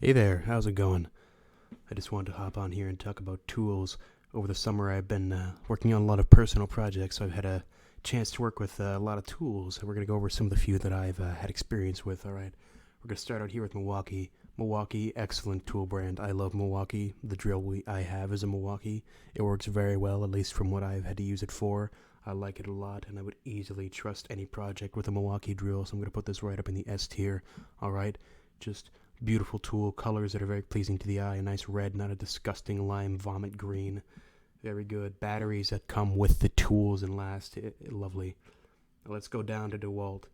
Hey there, how's it going? I just wanted to hop on here and talk about tools. Over the summer, I've been working on a lot of personal projects, so I've had a chance to work with a lot of tools. We're going to go over some of the few that I've had experience with, alright? We're going to start out here with Milwaukee. Milwaukee, excellent tool brand. I love Milwaukee. The drill I have is a Milwaukee. It works very well, at least from what I've had to use it for. I like it a lot, and I would easily trust any project with a Milwaukee drill, so I'm going to put this right up in the S tier, alright? Just beautiful tool, colors that are very pleasing to the eye. A nice red, not a disgusting lime vomit green. Very good. Batteries that come with the tools and last. Lovely. Now let's go down to DeWalt.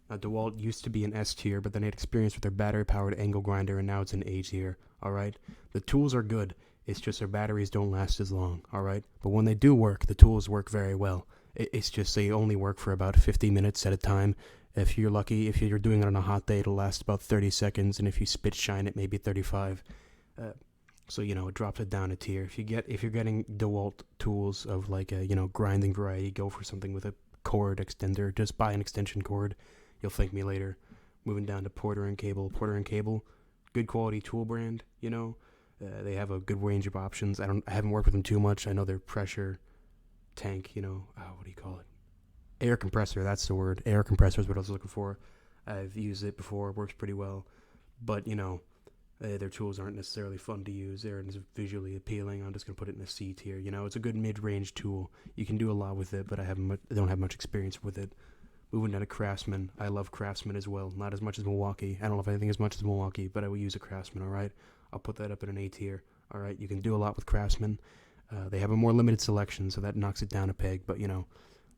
Now, DeWalt used to be an S tier, but then had experience with their battery powered angle grinder, and now it's an A tier. Alright? The tools are good. It's just their batteries don't last as long. Alright? But when they do work, the tools work very well. It's just they only work for about 50 minutes at a time. If you're lucky, if you're doing it on a hot day, it'll last about 30 seconds, and if you spit shine it, maybe 35. Uh, so it drops it down a tier. If you're getting DeWalt tools of like a grinding variety, go for something with a cord extender. Just buy an extension cord. You'll thank me later. Moving down to Porter and Cable. Porter and Cable, good quality tool brand. They have a good range of options. I haven't worked with them too much. I know their pressure tank. What do you call it? Air compressor, that's the word. Air compressor is what I was looking for. I've used it before, it works pretty well. But, their tools aren't necessarily fun to use. They're visually appealing. I'm just going to put it in a C tier. It's a good mid range tool. You can do a lot with it, but I don't have much experience with it. Moving down to Craftsman. I love Craftsman as well. Not as much as Milwaukee. I don't know if anything as much as Milwaukee, but I will use a Craftsman, alright? I'll put that up in an A tier. Alright, you can do a lot with Craftsman. They have a more limited selection, so that knocks it down a peg, but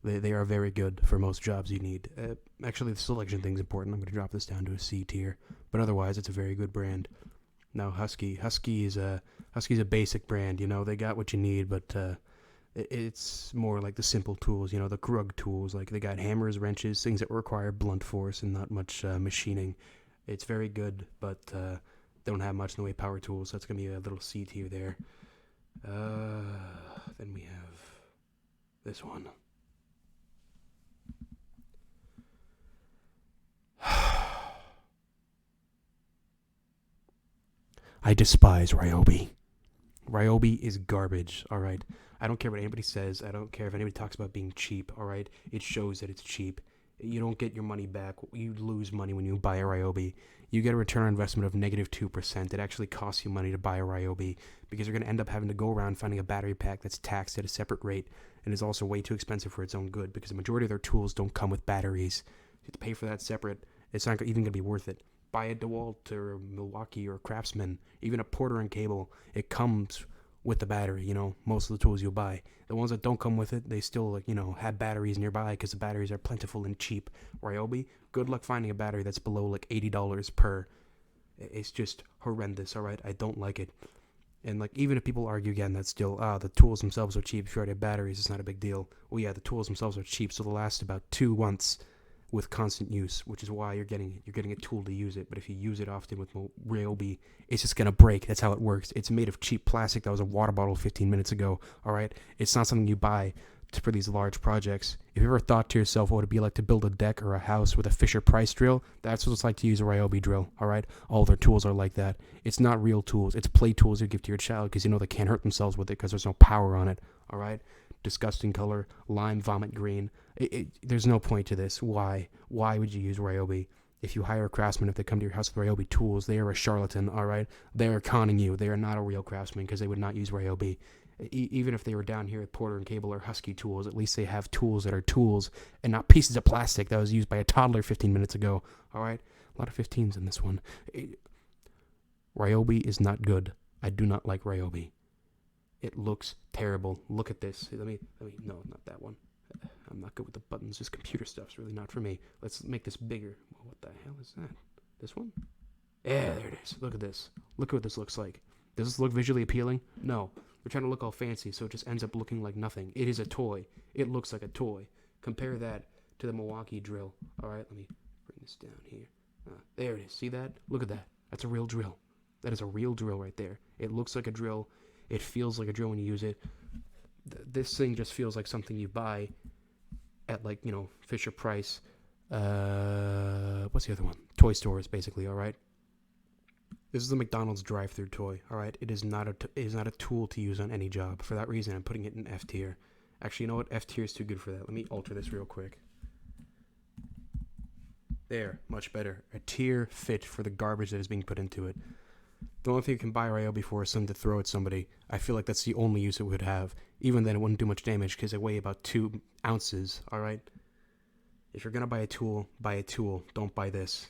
they are very good for most jobs you need. Actually, the selection thing's important. I'm going to drop this down to a C tier, but otherwise, it's a very good brand. Now, Husky. Husky's a basic brand. They got what you need, but it's more like the simple tools. The Krug tools. Like they got hammers, wrenches, things that require blunt force and not much machining. It's very good, but don't have much in the way of power tools. So that's going to be a little C tier there. Then we have this one. I despise Ryobi. Ryobi is garbage, alright? I don't care what anybody says. I don't care if anybody talks about being cheap, alright? It shows that it's cheap. You don't get your money back. You lose money when you buy a Ryobi. You get a return on investment of negative 2%. It actually costs you money to buy a Ryobi because you're going to end up having to go around finding a battery pack that's taxed at a separate rate and is also way too expensive for its own good because the majority of their tools don't come with batteries. You have to pay for that separate. It's not even going to be worth it. Buy a DeWalt or a Milwaukee or a Craftsman, even a Porter and Cable. It comes with the battery. Most of the tools you'll buy. The ones that don't come with it, they still have batteries nearby because the batteries are plentiful and cheap. Ryobi, good luck finding a battery that's below like $80 per. It's just horrendous. All right, I don't like it. And like even if people argue again that still the tools themselves are cheap. If you already have batteries, it's not a big deal. Well, yeah, the tools themselves are cheap, so they'll last about 2 months with constant use, which is why you're getting a tool to use it. But if you use it often with Ryobi, it's just gonna break. That's how it works. It's made of cheap plastic that was a water bottle 15 minutes ago. All right, it's not something you buy for these large projects. If you ever thought to yourself what it'd be like to build a deck or a house with a Fisher Price drill, that's what it's like to use a Ryobi drill. All right, all their tools are like that. It's not real tools. It's play tools you give to your child because they can't hurt themselves with it because there's no power on it. All right, disgusting color, lime vomit green. There's no point to this. Why? Why would you use Ryobi? If you hire a craftsman, if they come to your house with Ryobi tools, they are a charlatan, all right? They are conning you. They are not a real craftsman because they would not use Ryobi. Even if they were down here at Porter and Cable or Husky tools, at least they have tools that are tools and not pieces of plastic that was used by a toddler 15 minutes ago, all right? A lot of 15s in this one. Ryobi is not good. I do not like Ryobi. It looks terrible. Look at this. No, not that one. I'm not good with the buttons. This computer stuff's really not for me. Let's make this bigger. What the hell is that? This one? Yeah, there it is. Look at this. Look at what this looks like. Does this look visually appealing? No. We're trying to look all fancy, so it just ends up looking like nothing. It is a toy. It looks like a toy. Compare that to the Milwaukee drill. Alright, let me bring this down here. There it is. See that? Look at that. That's a real drill. That is a real drill right there. It looks like a drill. It feels like a drill when you use it. This thing just feels like something you buy at Fisher Price. What's the other one? Toy stores, basically. All right. This is a McDonald's drive-through toy. All right, it is not a tool to use on any job. For that reason, I'm putting it in F tier. Actually, you know what? F tier is too good for that. Let me alter this real quick. There, much better. A tier fit for the garbage that is being put into it. The only thing you can buy Ryobi for is something to throw at somebody. I feel like that's the only use it would have. Even then, it wouldn't do much damage because it weigh about 2 ounces. All right. If you're gonna buy a tool, buy a tool. Don't buy this.